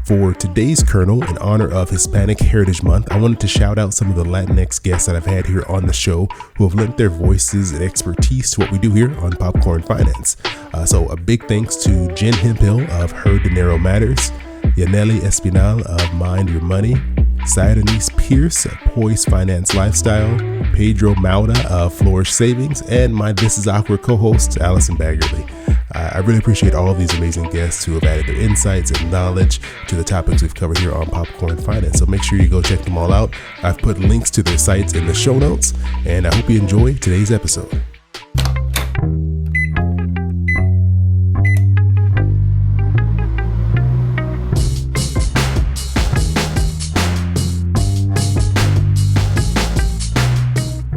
For today's kernel, in honor of Hispanic Heritage Month, I wanted to shout out some of the Latinx guests that I've had here on the show who have lent their voices and expertise to what we do here on Popcorn Finance. So a big thanks to Jen Hemphill of Her Dinero Matters, Yaneli Espinal of Mind Your Money, Sidenise Pierce of Poise Finance Lifestyle, Pedro Mauda of Flourish Savings, and my This Is Awkward co-host, Allison Baggerly. I really appreciate all of these amazing guests who have added their insights and knowledge to the topics we've covered here on Popcorn Finance. So make sure you go check them all out. I've put links to their sites in the show notes, and I hope you enjoy today's episode.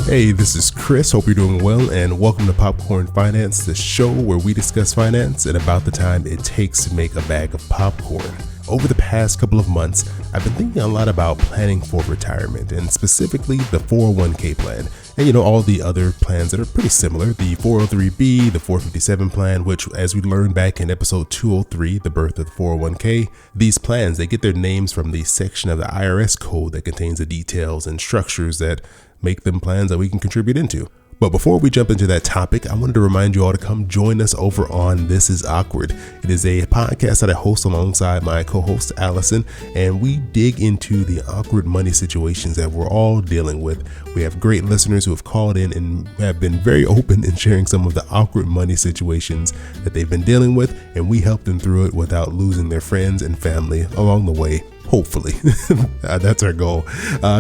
Hey, this is Chris. Hope you're doing well, and welcome to Popcorn Finance, the show where we discuss finance and about the time it takes to make a bag of popcorn. Over the past couple of months, I've been thinking a lot about planning for retirement, and specifically the 401k plan, and all the other plans that are pretty similar, the 403b, the 457 plan, which, as we learned back in episode 203, the birth of the 401k, these plans, they get their names from the section of the IRS code that contains the details and structures that make them plans that we can contribute into. But before we jump into that topic, I wanted to remind you all to come join us over on This Is Awkward. It is a podcast that I host alongside my co-host Allison, and we dig into the awkward money situations that we're all dealing with. We have great listeners who have called in and have been very open in sharing some of the awkward money situations that they've been dealing with, and we help them through it without losing their friends and family along the way. Hopefully. That's our goal.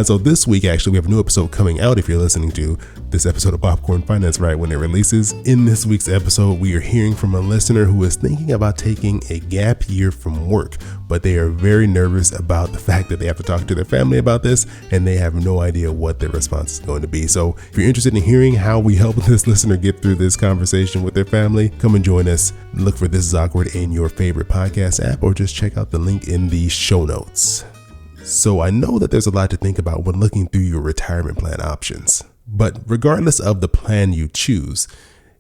So this week, actually, we have a new episode coming out if you're listening to this episode of Popcorn Finance right when it releases. In this week's episode, we are hearing from a listener who is thinking about taking a gap year from work, but they are very nervous about the fact that they have to talk to their family about this, and they have no idea what their response is going to be. So if you're interested in hearing how we help this listener get through this conversation with their family, come and join us. Look for This Is Awkward in your favorite podcast app, or just check out the link in the show notes. So I know that there's a lot to think about when looking through your retirement plan options, but regardless of the plan you choose,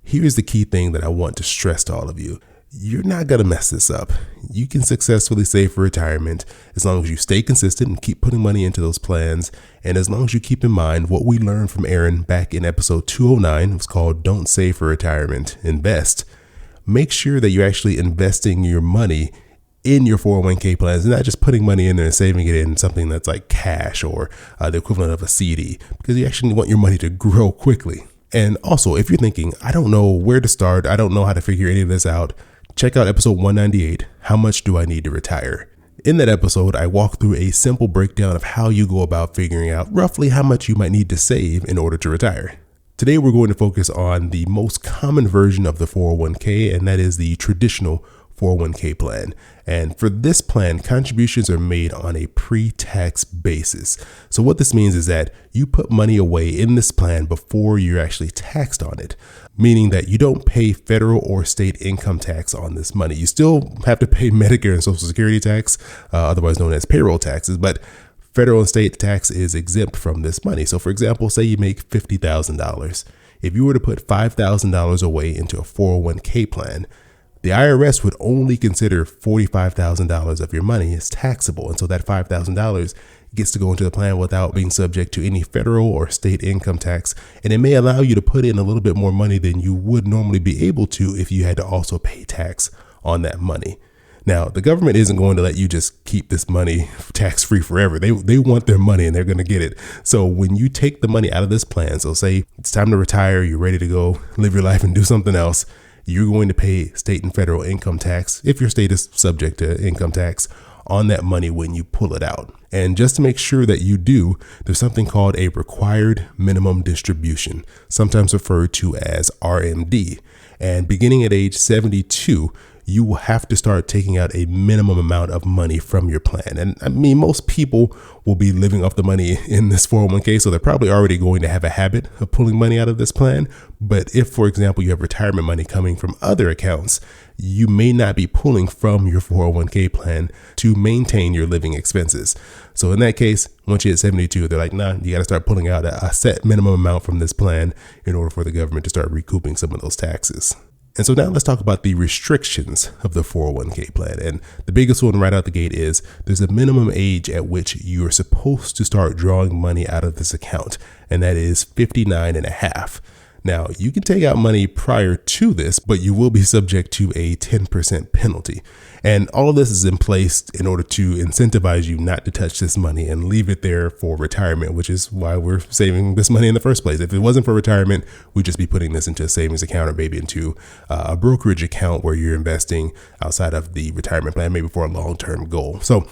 here's the key thing that I want to stress to all of you. You're not going to mess this up. You can successfully save for retirement as long as you stay consistent and keep putting money into those plans, and as long as you keep in mind what we learned from Aaron back in episode 209. It was called Don't Save for Retirement, Invest. Make sure that you're actually investing your money in your 401k plans, and not just putting money in there and saving it in something that's like cash or the equivalent of a CD, because you actually want your money to grow quickly. And also, if you're thinking, I don't know where to start, I don't know how to figure any of this out, check out episode 198, How Much Do I Need to Retire? In that episode, I walk through a simple breakdown of how you go about figuring out roughly how much you might need to save in order to retire. Today, we're going to focus on the most common version of the 401k, and that is the traditional 401k plan. And for this plan, contributions are made on a pre-tax basis. So what this means is that you put money away in this plan before you're actually taxed on it, meaning that you don't pay federal or state income tax on this money. You still have to pay Medicare and Social Security tax, otherwise known as payroll taxes, but federal and state tax is exempt from this money. So for example, say you make $50,000. If you were to put $5,000 away into a 401k plan, the IRS would only consider $45,000 of your money as taxable. And so that $5,000 gets to go into the plan without being subject to any federal or state income tax. And it may allow you to put in a little bit more money than you would normally be able to if you had to also pay tax on that money. Now, the government isn't going to let you just keep this money tax-free forever. They want their money and they're going to get it. So when you take the money out of this plan, so say it's time to retire, you're ready to go live your life and do something else, you're going to pay state and federal income tax, if your state is subject to income tax, on that money when you pull it out. And just to make sure that you do, there's something called a required minimum distribution, sometimes referred to as RMD. And beginning at age 72, you will have to start taking out a minimum amount of money from your plan. And I mean, most people will be living off the money in this 401k, so they're probably already going to have a habit of pulling money out of this plan. But if, for example, you have retirement money coming from other accounts, you may not be pulling from your 401k plan to maintain your living expenses. So in that case, once you hit 72, they're like, nah, you got to start pulling out a set minimum amount from this plan in order for the government to start recouping some of those taxes. And so now let's talk about the restrictions of the 401k plan. And the biggest one right out the gate is there's a minimum age at which you are supposed to start drawing money out of this account, and that is 59 and a half. Now, you can take out money prior to this, but you will be subject to a 10% penalty. And all of this is in place in order to incentivize you not to touch this money and leave it there for retirement, which is why we're saving this money in the first place. If it wasn't for retirement, we'd just be putting this into a savings account or maybe into a brokerage account where you're investing outside of the retirement plan, maybe for a long-term goal. So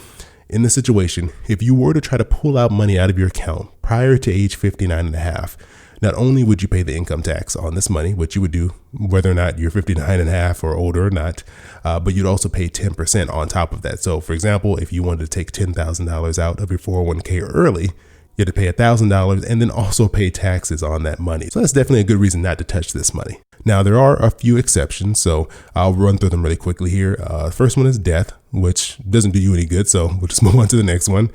in this situation, if you were to try to pull out money out of your account prior to age 59 and a half, not only would you pay the income tax on this money, which you would do whether or not you're 59 and a half or older or not, but you'd also pay 10% on top of that. So for example, if you wanted to take $10,000 out of your 401k early, you had to pay $1,000 and then also pay taxes on that money. So that's definitely a good reason not to touch this money. Now, there are a few exceptions, so I'll run through them really quickly here. First one is death, which doesn't do you any good, so we'll just move on to the next one.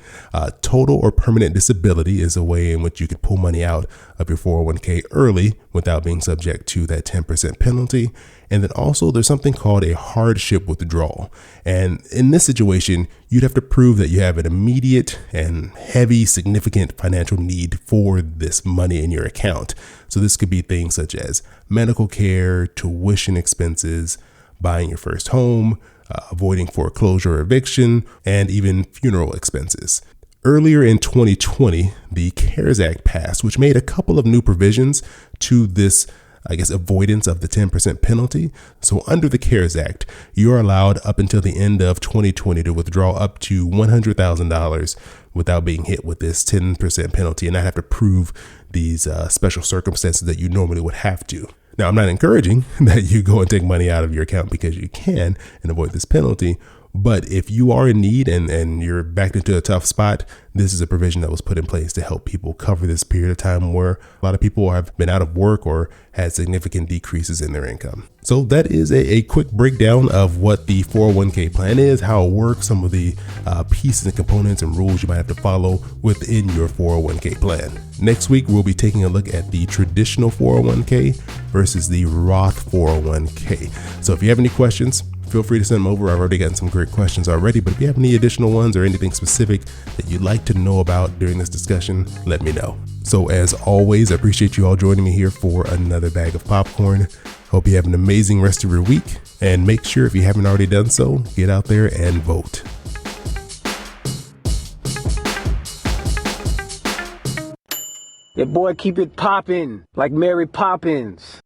Total or permanent disability is a way in which you could pull money out of your 401k early without being subject to that 10% penalty. And then also there's something called a hardship withdrawal. And in this situation, you'd have to prove that you have an immediate and heavy, significant financial need for this money in your account. So this could be things such as medical care, tuition expenses, buying your first home, avoiding foreclosure or eviction, and even funeral expenses. Earlier in 2020, the CARES Act passed, which made a couple of new provisions to this avoidance of the 10% penalty. So under the CARES Act, you're allowed up until the end of 2020 to withdraw up to $100,000 without being hit with this 10% penalty and not have to prove these special circumstances that you normally would have to. Now, I'm not encouraging that you go and take money out of your account because you can and avoid this penalty. But if you are in need and you're backed into a tough spot, this is a provision that was put in place to help people cover this period of time where a lot of people have been out of work or had significant decreases in their income. So that is a quick breakdown of what the 401k plan is, how it works, some of the pieces and components and rules you might have to follow within your 401k plan. Next week, we'll be taking a look at the traditional 401k versus the Roth 401k. So if you have any questions, feel free to send them over. I've already gotten some great questions already, but if you have any additional ones or anything specific that you'd like to know about during this discussion, let me know. So as always, I appreciate you all joining me here for another bag of popcorn. Hope you have an amazing rest of your week, and make sure if you haven't already done so, get out there and vote. Yeah, boy, keep it poppin' like Mary Poppins.